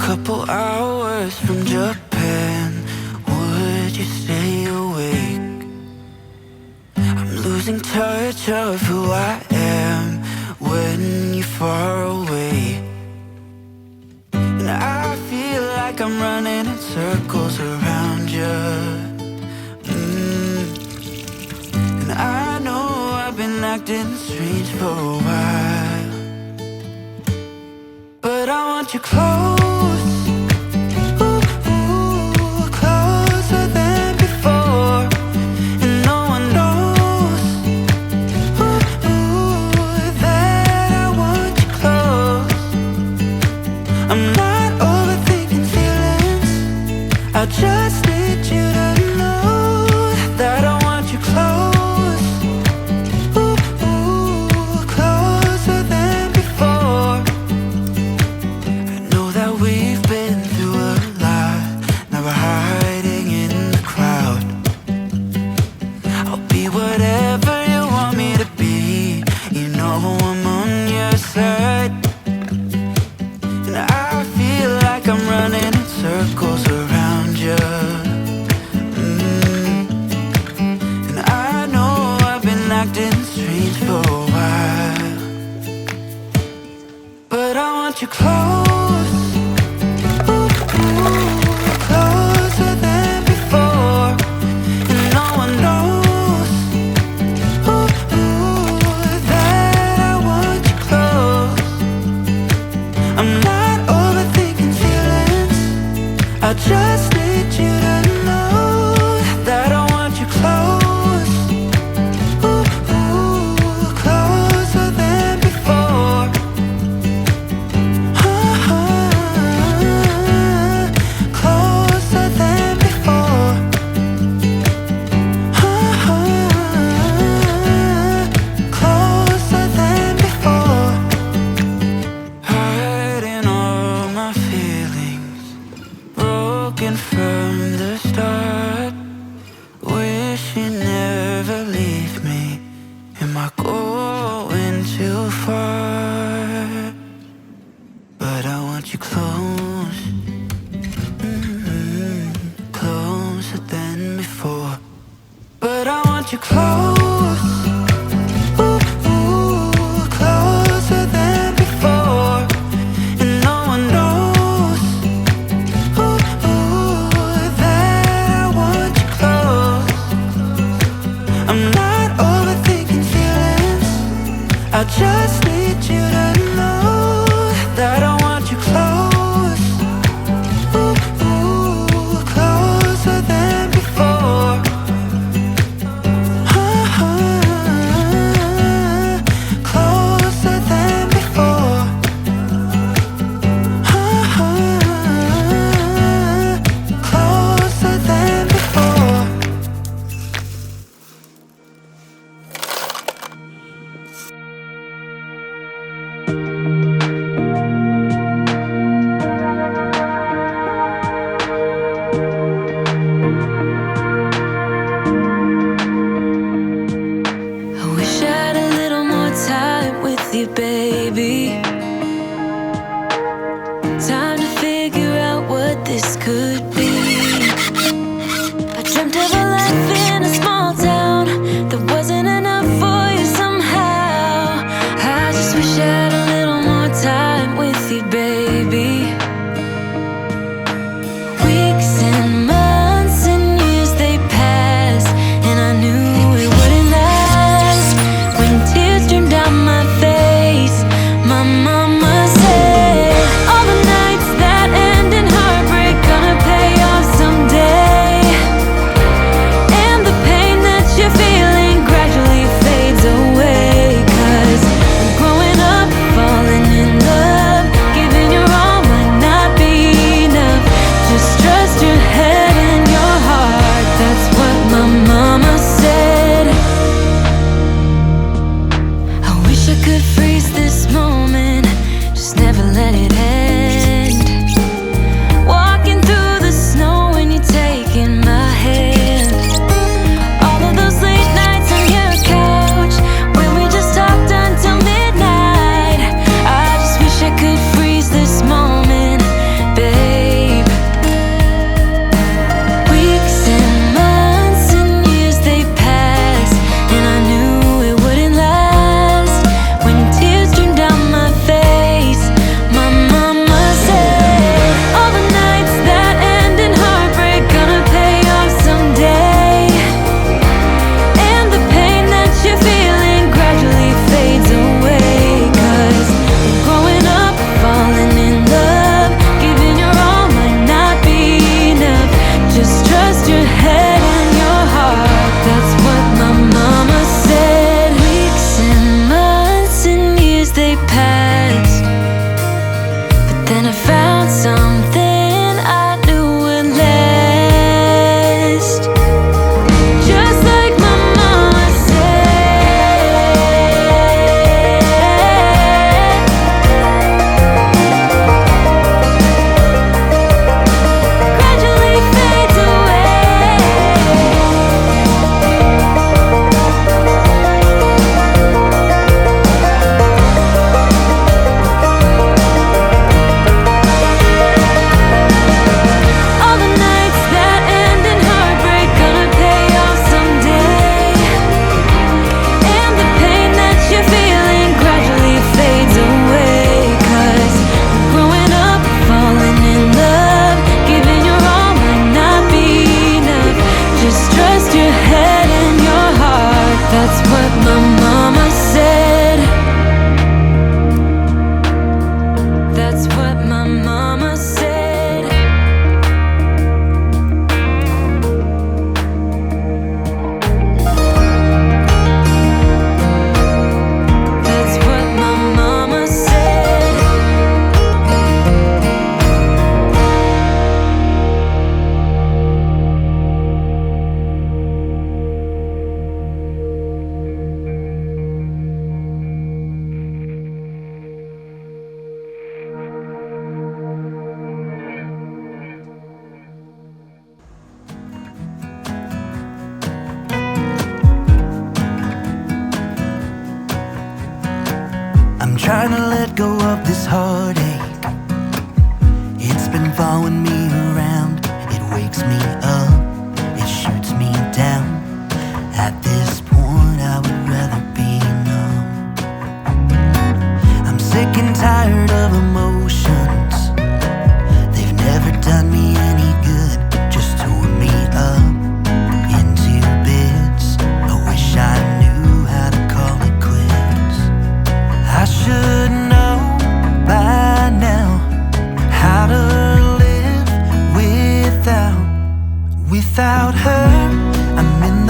couple hours from Japan, would you stay awake? I'm losing touch of who I am when you're far away. And I feel like I'm running in circles around you. And I know I've been acting strange for a while, but I want you close, ooh, ooh, closer than before. And no one knows, ooh, ooh, that I want you close. I'm not overthinking feelings, I just need you to know that I want you close, ooh, ooh, closer than before. I know that we've been through a lot, now we're hiding in the crowd. I'll be whatever you want me to be, you know I'm on your side. And I feel like I'm running in circles around you. And I know I've been acting strange for a while, but I want you close, ooh, ooh, closer than before. And no one knows, ooh, ooh, that I want you close. I'm not overthinking feelings, I just need you to know that I want you close, ooh, ooh, closer than before. Closer than before. Closer than before. Hiding all my feelings, broken from the start. Wish you never leave me. Am I going too far? But I want you close, closer than before. But I want you close, ooh, ooh, closer than before. And no one knows, ooh, ooh, that I want you close. I'm not overthinking feelings, I just need you to know that I want you close, ooh, ooh, closer than before. Closer than before. Closer than before. I wish I had a little more time with you, baby. Time to figure out what this could be. I dreamt of a life in a small town that wasn't enough for you somehow. I just wish I had a little more time with you, baby. Weeks and months and years they passed, and I knew it wouldn't last. When tears streamed down my face, my mama said, all the nights that end in heartbreak gonna pay trying to let go of this heartache. It's been following me around. It wakes me up, it shoots me down. At this point I would rather be numb. I'm sick and tired of emotions. They've never done me any good, just tore me up into bits. I wish I knew how to call it quits. I should know by now how to live without her. I'm in